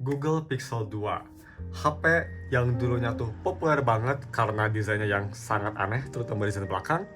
Google Pixel 2, HP yang dulunya tuh populer banget karena desainnya yang sangat aneh, terutama desain belakang.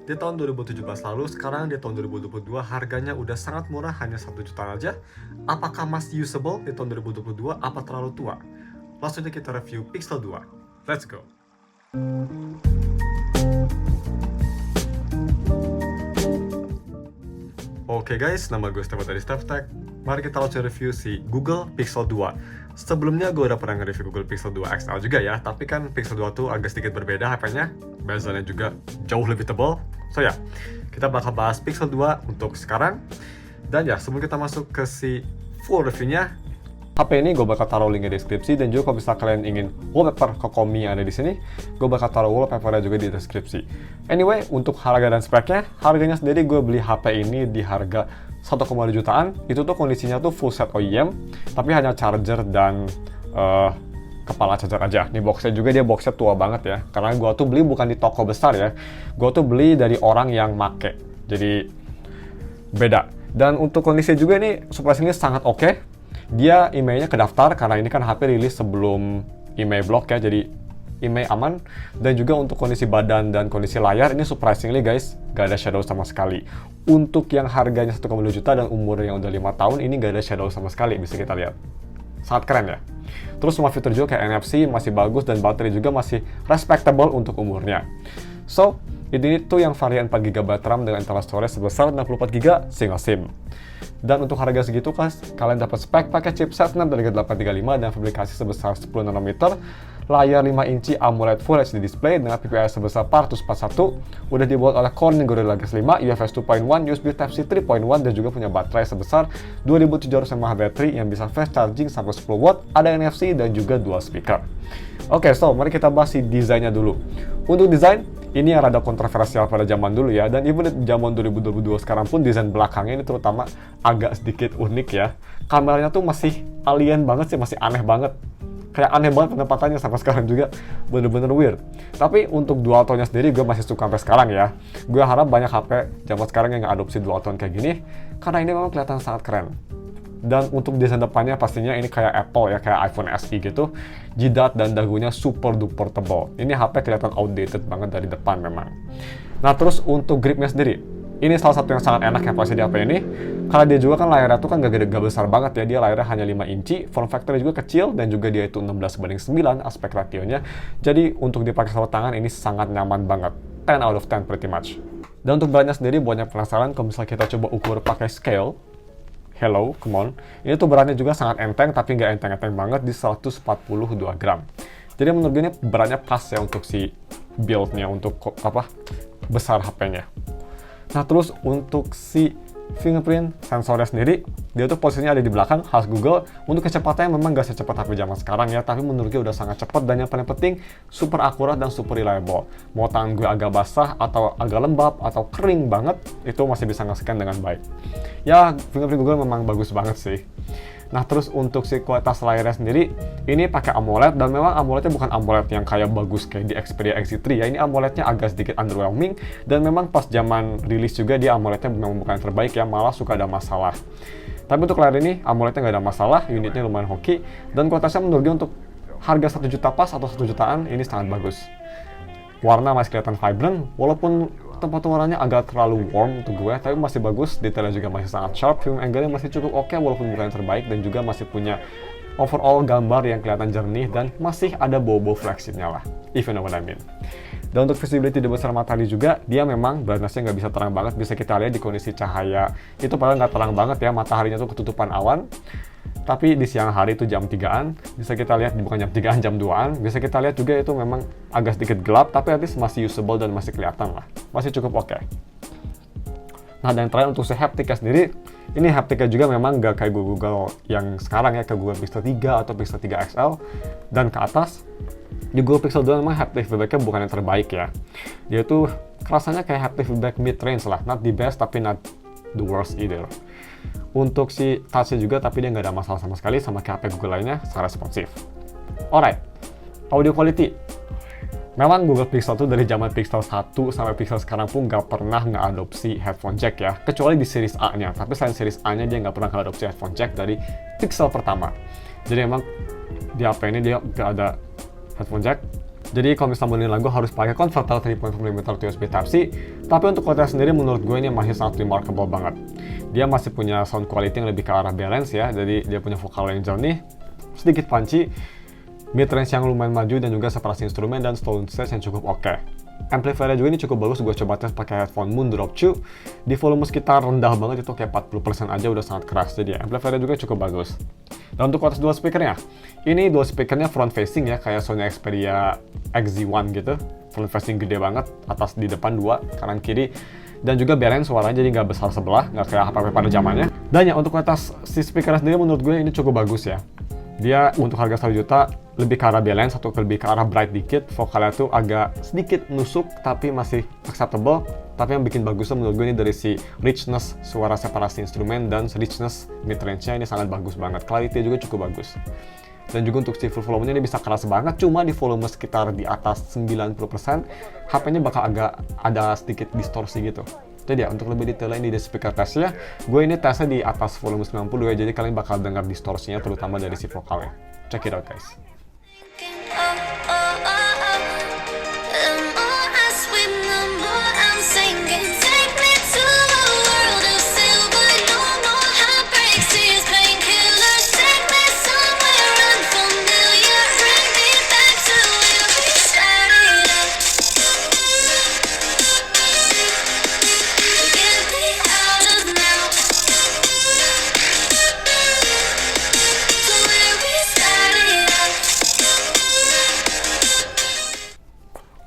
Di tahun 2017 lalu, sekarang di tahun 2022 harganya udah sangat murah, hanya 1 jutaan aja. Apakah masih usable di tahun 2022? Apa terlalu tua? Langsung aja kita review Pixel 2. Let's go! Oke guys, nama gue Stefan dari StefTech. Mari kita langsung review si Google Pixel 2. Sebelumnya gue udah pernah nge-review Google Pixel 2 XL juga ya, tapi kan Pixel 2 tuh agak sedikit berbeda HP-nya, bezelnya juga jauh lebih tebal. So ya, kita bakal bahas Pixel 2 untuk sekarang. Dan ya, sebelum kita masuk ke si full review-nya, HP ini gue bakal taruh linknya di deskripsi, dan juga kalau misalnya kalian ingin wallpaper Kokomi yang ada di sini, gue bakal taruh wallpapernya juga di deskripsi. Anyway, untuk harga dan speknya, harganya sendiri gue beli HP ini di harga 1,2 jutaan. Itu tuh kondisinya tuh full set OEM, tapi hanya charger dan kepala charger aja. Nih boxnya juga, dia boxnya tua banget ya, karena gue tuh beli bukan di toko besar ya, gue tuh beli dari orang yang make, jadi beda. Dan untuk kondisi juga ini surprisingly sangat oke. Dia emailnya kedaftar karena ini kan HP rilis sebelum email block ya, jadi email aman. Dan juga untuk kondisi badan dan kondisi layar ini surprisingly guys, gak ada shadow sama sekali. Untuk yang harganya 1,2 juta dan umurnya yang udah 5 tahun, ini gak ada shadow sama sekali, bisa kita lihat. Sangat keren ya. Terus semua fitur juga kayak NFC masih bagus, dan baterai juga masih respectable untuk umurnya. So, ini tuh yang varian 4GB RAM dengan internal storage sebesar 64GB single SIM. Dan untuk harga segitu kan, kalian dapat spek pakai chipset Snapdragon 835 dan fabrikasi sebesar 10 nanometer, layar 5 inci AMOLED Full HD display dengan PPI sebesar 441, udah dibuat oleh Corning Gorilla Glass 5, UFS 2.1, USB Type-C 3.1, dan juga punya baterai sebesar 2700 mAh baterai yang bisa fast charging sampai 10 watt, ada NFC dan juga dual speaker. Oke, so mari kita bahas si desainnya dulu. Untuk desain, ini yang rada kontroversial pada zaman dulu ya, dan even di zaman 2022 sekarang pun desain belakangnya ini terutama agak sedikit unik ya. Kameranya tuh masih alien banget sih, masih aneh banget. Kayak aneh banget penempatannya sampai sekarang juga, bener-bener weird. Tapi untuk dual tone-nya sendiri gue masih suka sampai sekarang ya. Gue harap banyak HP zaman sekarang yang nge-adopsi dual tone kayak gini, karena ini memang kelihatan sangat keren. Dan untuk desain depannya pastinya ini kayak Apple ya, kayak iPhone SE gitu. Jidat dan dagunya super duper tebal. Ini HP kelihatan outdated banget dari depan memang. Nah terus untuk gripnya sendiri, ini salah satu yang sangat enak ya pasti di HP ini. Karena dia juga kan layarnya tuh kan gak besar banget ya, dia layarnya hanya 5 inci, form factor juga kecil, dan juga dia itu 16:9 aspek rationya. Jadi untuk dipakai sama tangan ini sangat nyaman banget, 10 out of 10 pretty much. Dan untuk beratnya sendiri, banyak penasaran kalau misalnya kita coba ukur pakai scale. Hello, come on. Ini tuh beratnya juga sangat enteng, tapi nggak enteng-enteng banget, di 142 gram. Jadi menurut gue ini beratnya pas ya untuk si build-nya, untuk besar HP-nya. Nah terus untuk si fingerprint sensornya sendiri, dia tuh posisinya ada di belakang, khas Google. Untuk kecepatannya memang nggak secepat HP zaman sekarang ya, tapi menurut gue udah sangat cepat, dan yang paling penting super akurat dan super reliable. Mau tangan gue agak basah atau agak lembab atau kering banget, itu masih bisa nge-scan dengan baik. Ya, fingerprint Google memang bagus banget sih. Nah terus untuk si kualitas layarnya sendiri, ini pakai AMOLED, dan memang AMOLED-nya bukan AMOLED yang kayak bagus kayak di Xperia XZ3 ya. Ini AMOLED-nya agak sedikit underwhelming, dan memang pas zaman rilis juga dia AMOLED-nya memang bukan yang terbaik ya, malah suka ada masalah. Tapi untuk layar ini AMOLED-nya nggak ada masalah, unitnya lumayan hoki, dan kualitasnya menurut gue untuk harga 1 juta pas atau 1 jutaan ini sangat bagus. Warna masih kelihatan vibrant, walaupun tempat warnanya agak terlalu warm untuk gue, tapi masih bagus, detailnya juga masih sangat sharp, film angle-nya masih cukup oke walaupun bukan yang terbaik, dan juga masih punya overall gambar yang kelihatan jernih, dan masih ada bobo flagship-nya lah, if you know what I mean. Dan untuk visibility di besar matahari juga, dia memang brightness-nya nggak bisa terang banget, bisa kita lihat di kondisi cahaya, itu padahal nggak terang banget ya, mataharinya tuh ketutupan awan. Tapi di siang hari itu jam 3-an, bisa kita lihat, bukan jam 3-an, jam 2-an, bisa kita lihat juga itu memang agak sedikit gelap, tapi at least masih usable dan masih kelihatan lah. Masih cukup oke. Nah dan terakhir untuk si haptiknya sendiri, ini haptiknya juga memang gak kayak Google yang sekarang ya, kayak Google Pixel 3 atau Pixel 3 XL dan ke atas. Di Google Pixel 2 memang haptic feedback-nya bukan yang terbaik ya. Dia tuh rasanya kayak haptic feedback mid-range lah, not the best tapi not the worst either. Untuk si touch-nya juga, tapi dia nggak ada masalah sama sekali, sama kayak HP Google lainnya, sangat responsif. Alright, audio quality. Memang Google Pixel tuh dari zaman Pixel 1 sampai Pixel sekarang pun nggak pernah ngeadopsi headphone jack ya, kecuali di series A-nya. Tapi selain series A-nya dia nggak pernah ngeadopsi headphone jack dari Pixel pertama. Jadi emang di HP ini dia nggak ada headphone jack. Jadi kalau misalnya dengerin lagu harus pakai converter 3.5mm to USB Type-C. Tapi untuk kualitas sendiri menurut gue ini masih sangat remarkable banget. Dia masih punya sound quality yang lebih ke arah balance ya. Jadi dia punya vokal yang jernih, sedikit punchy, mid range yang lumayan maju, dan juga separasi instrumen dan sound stage yang cukup oke. Amplifier juga ini cukup bagus, gue coba tes pakai headphone Moondrop 2 di volume sekitar rendah banget, itu kayak 40% aja udah sangat keras. Jadi amplifier juga cukup bagus. Dan untuk kualitas dual speakernya, ini dual speakernya front facing ya, kayak Sony Xperia XZ1 gitu. Front facing gede banget, atas di depan 2, kanan kiri. Dan juga balance suaranya, jadi nggak besar sebelah, nggak kayak HP pada zamannya. Dan ya untuk kualitas si speaker sendiri menurut gue ini cukup bagus ya. Dia untuk harga 1 juta lebih ke arah balance atau lebih ke arah bright dikit. Vokalnya tuh agak sedikit nusuk tapi masih acceptable. Tapi yang bikin bagusnya menurut gue ini dari si richness suara separasi instrumen dan richness mid range-nya ini sangat bagus banget. Clarity juga cukup bagus. Dan juga untuk si full volume-nya ini bisa keras banget, cuma di volume sekitar di atas 90%, HP-nya bakal agak ada sedikit distorsi gitu. Jadi ya, untuk lebih detailnya ini di speaker testnya, gue ini tesnya di atas volume 90 ya, jadi kalian bakal dengar distorsinya terutama dari si vokalnya. Check it out guys.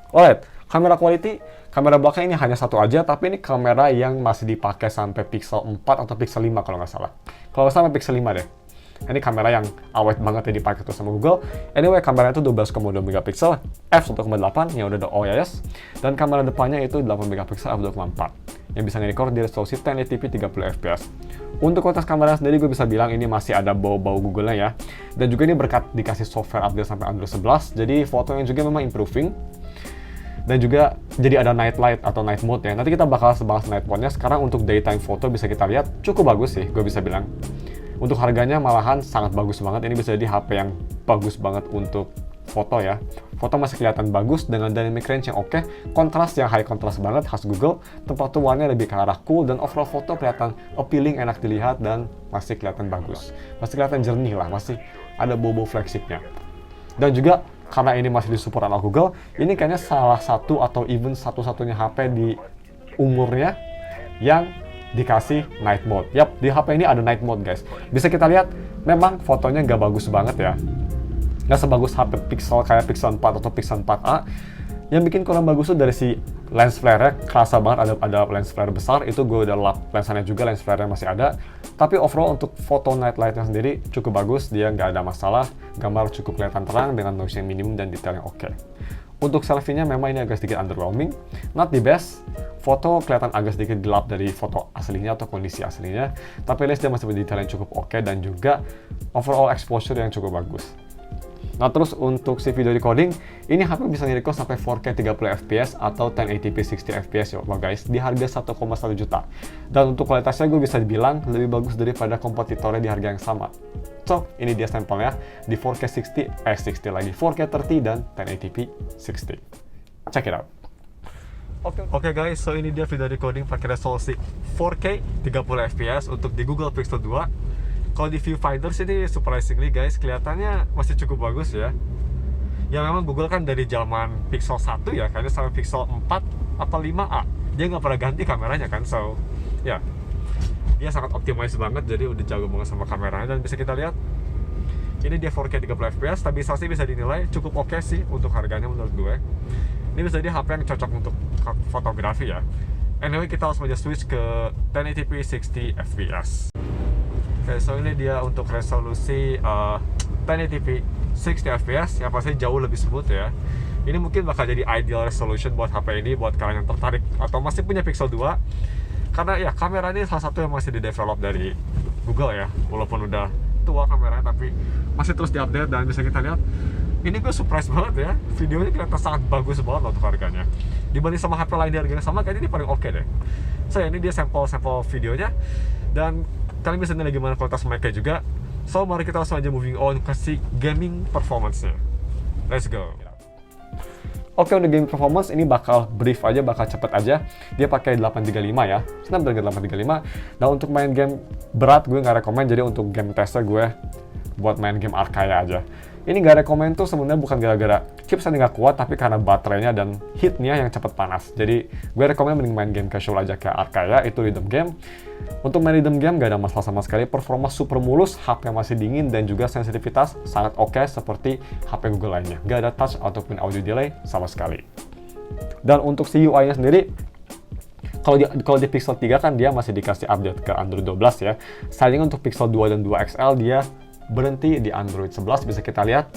Alright, kamera quality, kamera belakang ini hanya satu aja, tapi ini kamera yang masih dipakai sampai Pixel 4 atau Pixel 5 kalau nggak salah. Kalau nggak salah Pixel 5 deh. Ini kamera yang awet banget ya dipakai tuh sama Google. Anyway, kameranya itu 12,2 megapiksel, f1.8 yang udah ada OIS, dan kamera depannya itu 8 megapiksel f2.4 yang bisa nge-record di resolusi 1080p 30 fps. Untuk kualitas kamera sendiri gue bisa bilang ini masih ada bau-bau Google-nya ya. Dan juga ini berkat dikasih software update sampai Android 11, jadi fotonya juga memang improving. Dan juga jadi ada night light atau night mode ya. Nanti kita bakal bahas night mode-nya. Sekarang untuk daytime photo bisa kita lihat cukup bagus sih, gue bisa bilang. Untuk harganya malahan sangat bagus banget. Ini bisa jadi HP yang bagus banget untuk foto ya. Foto masih kelihatan bagus dengan dynamic range yang oke, kontras yang high kontras banget khas Google, temperaturnya lebih ke arah cool, dan overall foto kelihatan appealing, enak dilihat, dan masih kelihatan bagus. Masih kelihatan jernih lah, masih ada bobo flagship-nya. Dan juga karena ini masih disupport sama Google, ini kayaknya salah satu atau even satu-satunya HP di umurnya yang dikasih night mode. Yap, di HP ini ada night mode guys. Bisa kita lihat, memang fotonya nggak bagus banget ya. Nggak sebagus HP Pixel kayak Pixel 4 atau Pixel 4a. Yang bikin kurang bagus tuh dari si lens flare-nya, kerasa banget ada lens flare besar, itu gue udah lap lensanya juga, lens flare-nya masih ada. Tapi overall untuk foto night light-nya sendiri cukup bagus, dia nggak ada masalah, gambar cukup kelihatan terang dengan noise yang minimum dan detail yang oke. Untuk selfie-nya memang ini agak sedikit underwhelming, not the best. Foto kelihatan agak sedikit gelap dari foto aslinya atau kondisi aslinya, tapi at least dia masih berdetail yang cukup oke, dan juga overall exposure yang cukup bagus. Nah terus untuk si video recording, ini HP bisa nge-record sampai 4K 30 fps atau 1080p 60 fps ya guys, di harga 1,1 juta. Dan untuk kualitasnya gue bisa dibilang lebih bagus daripada kompetitornya di harga yang sama. So, ini dia sampelnya di 4K 60 lagi, 4K 30 dan 1080p 60. Check it out. Oke guys, so ini dia video recording pakai resolusi 4K 30 fps untuk di Google Pixel 2. Kalau di viewfinder sini surprisingly guys, kelihatannya masih cukup bagus ya. Ya memang Google kan dari zaman Pixel 1 ya, kayaknya sampai Pixel 4 atau 5a. Dia nggak pernah ganti kameranya kan, so ya. Dia sangat optimize banget, jadi udah jago banget sama kameranya. Dan bisa kita lihat, ini dia 4K 30 fps, stabilisasi bisa dinilai cukup oke sih untuk harganya menurut gue. Ini bisa jadi HP yang cocok untuk fotografi ya. Anyway, kita langsung aja switch ke 1080p 60 fps. Oke, so ini dia untuk resolusi 1080p 60 fps yang pasti jauh lebih smooth ya. Ini mungkin bakal jadi ideal resolution buat HP ini, buat kalian yang tertarik atau masih punya Pixel 2. Karena ya kamera ini salah satu yang masih di-develop dari Google ya. Walaupun udah tua kameranya, tapi masih terus di-update. Dan bisa kita lihat, ini gue surprise banget ya. Videonya kelihatan sangat bagus banget untuk harganya. Dibanding sama HP lain di harga yang sama, kayaknya ini paling oke deh. So ini dia sampel videonya. Dan kalian bisa nilai gimana kualitas mic-nya juga. So mari kita langsung aja moving on ke si gaming performance-nya. Let's go. Oke, untuk game performance ini bakal brief aja, bakal cepet aja. Dia pakai 835 ya, Snapdragon 835. Dan untuk main game berat gue nggak rekomen, jadi untuk game tester gue buat main game Arcaya aja. Ini nggak rekomen tuh sebenarnya bukan gara-gara chipsetnya nggak kuat, tapi karena baterainya dan heatnya yang cepet panas. Jadi gue rekomen mending main game casual aja kayak Arcaya, itu rhythm game. Untuk main rhythm game nggak ada masalah sama sekali, performa super mulus, HP masih dingin, dan juga sensitivitas sangat oke seperti HP Google lainnya. Nggak ada touch ataupun audio delay sama sekali. Dan untuk si UI-nya sendiri, kalau di Pixel 3 kan dia masih dikasih update ke Android 12 ya. Sayangnya untuk Pixel 2 dan 2 XL dia berhenti di Android 11, bisa kita lihat.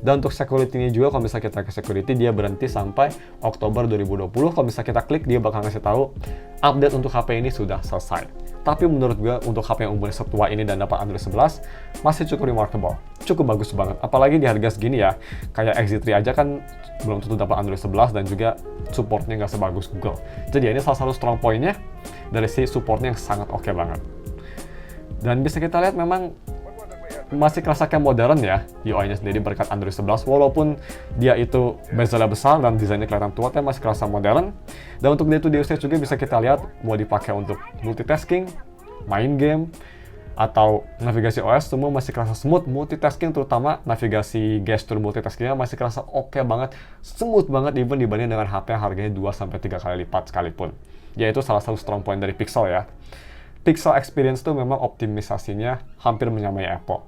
Dan untuk security-nya juga, kalau misalnya kita ke security, dia berhenti sampai Oktober 2020. Kalau misalnya kita klik, dia bakal ngasih tahu update untuk HP ini sudah selesai. Tapi menurut gue, untuk HP yang umurnya setua ini dan dapat Android 11, masih cukup remarkable. Cukup bagus banget. Apalagi di harga segini ya, kayak X3 aja kan belum tentu dapat Android 11 dan juga supportnya nggak sebagus Google. Jadi ini salah satu strong point-nya dari si supportnya yang sangat oke banget. Dan bisa kita lihat memang masih kerasa kayak modern ya UI-nya sendiri berkat Android 11, walaupun dia itu bezelnya besar dan desainnya kelihatan tua, tapi masih kerasa modern. Dan untuk day-to-day usage juga bisa kita lihat mau dipakai untuk multitasking, main game, atau navigasi OS, semua masih kerasa smooth. Multitasking terutama navigasi gesture multitaskingnya masih kerasa oke banget, smooth banget even dibanding dengan HP yang harganya 2-3 kali lipat sekalipun. Yaitu salah satu strong point dari Pixel ya. Pixel Experience tuh memang optimisasinya hampir menyamai Apple.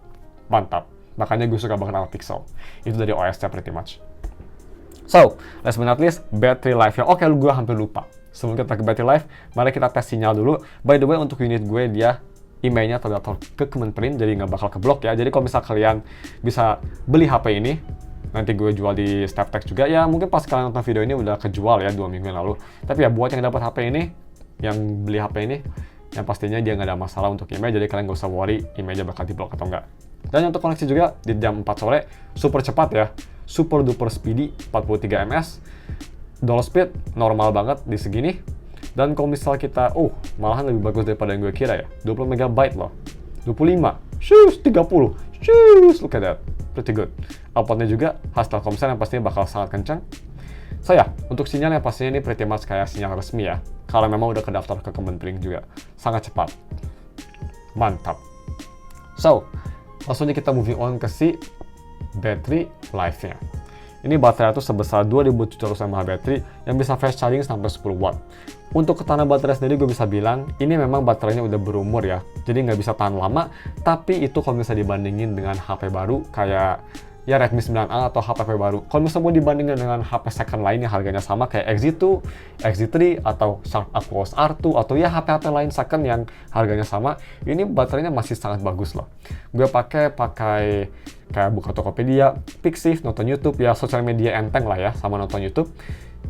Mantap. Makanya gue suka banget sama Pixel. Itu dari OS-nya pretty much. So, last but not least, battery life-nya. Oke, gue hampir lupa. Sebelum kita ke battery life, mari kita tes sinyal dulu. By the way, untuk unit gue, dia emailnya terdaftar ke Kemenperin, jadi nggak bakal keblok ya. Jadi kalau misal kalian bisa beli HP ini, nanti gue jual di SnapTech juga. Ya, mungkin pas kalian nonton video ini udah kejual ya 2 minggu yang lalu. Tapi ya, buat yang dapat HP ini, yang beli HP ini, yang pastinya dia nggak ada masalah untuk email, jadi kalian nggak usah worry emailnya bakal diblok atau enggak. Dan untuk koneksi juga di jam 4 sore super cepat ya, super duper speedy 43 ms, download speed normal banget di segini. Dan kalau misal kita, malahan lebih bagus daripada yang gue kira ya, 20 MB loh, 25, 30, look at that, pretty good. Outputnya juga khas Telkomsel yang pastinya bakal sangat kencang. So ya, untuk sinyal yang pastinya ini pretty much kayak sinyal resmi ya, kalau memang udah kedaftar ke Kemenperin juga, sangat cepat, mantap. So, langsung aja kita moving on ke si battery life-nya. Ini baterai itu sebesar 2700 mAh baterai yang bisa fast charging sampai 10 watt. Untuk ketahanan baterai sendiri gue bisa bilang, ini memang baterainya udah berumur ya, jadi nggak bisa tahan lama, tapi itu kalau bisa dibandingin dengan HP baru kayak ya Redmi 9A atau HP baru. Kalau misalnya mau dibandingkan dengan HP second lain yang harganya sama kayak X2, X3 atau Sharp Aquos R2 atau ya HP-HP lain second yang harganya sama, ini baterainya masih sangat bagus loh. Gue pakai kayak buka Tokopedia, Pixiv, nonton YouTube, ya sosial media enteng lah ya sama nonton YouTube.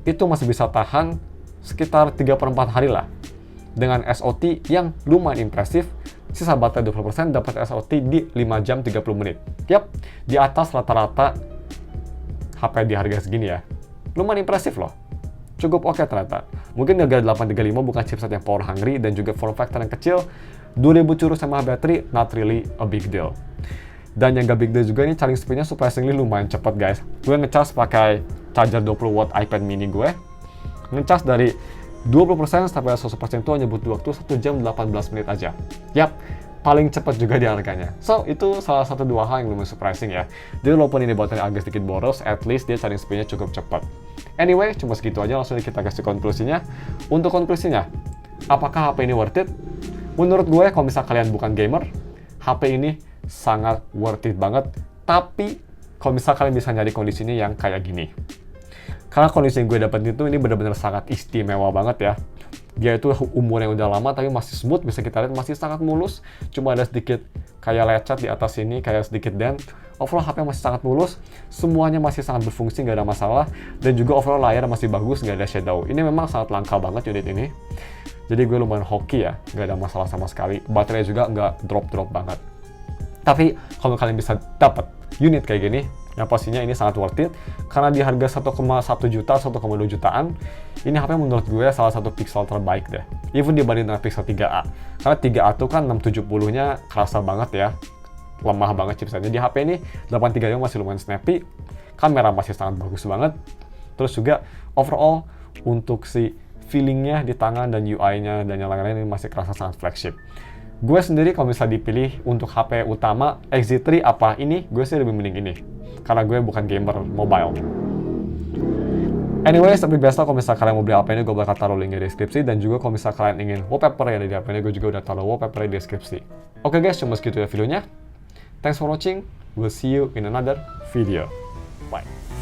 Itu masih bisa tahan sekitar 3/4 hari lah. Dengan SOT yang lumayan impresif, sisa baterai 20% dapat SOT di 5 jam 30 menit. Yap, di atas rata-rata HP di harga segini ya. Lumayan impresif loh. Cukup oke ternyata. Mungkin gara-gara 835 bukan chipset yang power hungry dan juga form factor yang kecil, 2000 curus mAh baterai not really a big deal. Dan yang gak big deal juga ini charging speednya surprisingly lumayan cepet guys. Gue ngecas pakai charger 20 watt iPad mini gue. Ngecas dari 20% sampai 100% itu hanya butuh waktu 1 jam 18 menit aja. Yap, paling cepat juga di harganya. So, itu salah satu dua hal yang lumayan surprising ya. Jadi walaupun ini baterai agak sedikit boros, at least dia charging speednya cukup cepat. Anyway, cuma segitu aja, langsung kita kasih konklusinya. Untuk konklusinya, apakah HP ini worth it? Menurut gue, kalau misal kalian bukan gamer, HP ini sangat worth it banget. Tapi, kalau misal kalian bisa nyari kondisinya yang kayak gini. Karena kondisi yang gue dapat itu ini benar-benar sangat istimewa banget ya. Dia itu umur yang udah lama tapi masih smooth, bisa kita lihat masih sangat mulus. Cuma ada sedikit kayak lecet di atas sini, kayak sedikit dent. Overall HP masih sangat mulus, semuanya masih sangat berfungsi, nggak ada masalah. Dan juga overall layar masih bagus, nggak ada shadow. Ini memang sangat langka banget unit ini. Jadi gue lumayan hoki ya, nggak ada masalah sama sekali. Baterai juga nggak drop-drop banget. Tapi kalau kalian bisa dapat unit kayak gini, yang pastinya ini sangat worth it, karena di harga 1,1 juta, 1,2 jutaan, ini HP menurut gue salah satu Pixel terbaik deh. Even dibanding dengan Pixel 3a. Karena 3a tuh kan 670-nya kerasa banget ya. lemah banget chipsetnya. Di HP ini 835 masih lumayan snappy, kamera masih sangat bagus banget. Terus juga overall untuk si feelingnya di tangan dan UI-nya dan yang lain-lain ini masih kerasa sangat flagship. Gue sendiri kalau misalnya dipilih untuk HP utama XZ3 apa ini, gue sih lebih mending ini. Karena gue bukan gamer mobile. Anyway, seperti biasa kalau misalnya kalian mau beli HP ini, gue bakal taruh linknya di deskripsi. Dan juga kalau misalnya kalian ingin wallpaper yang ada di HP ini, gue juga udah taruh wallpaper di deskripsi. Oke guys, cuma segitu ya videonya. Thanks for watching. We'll see you in another video. Bye.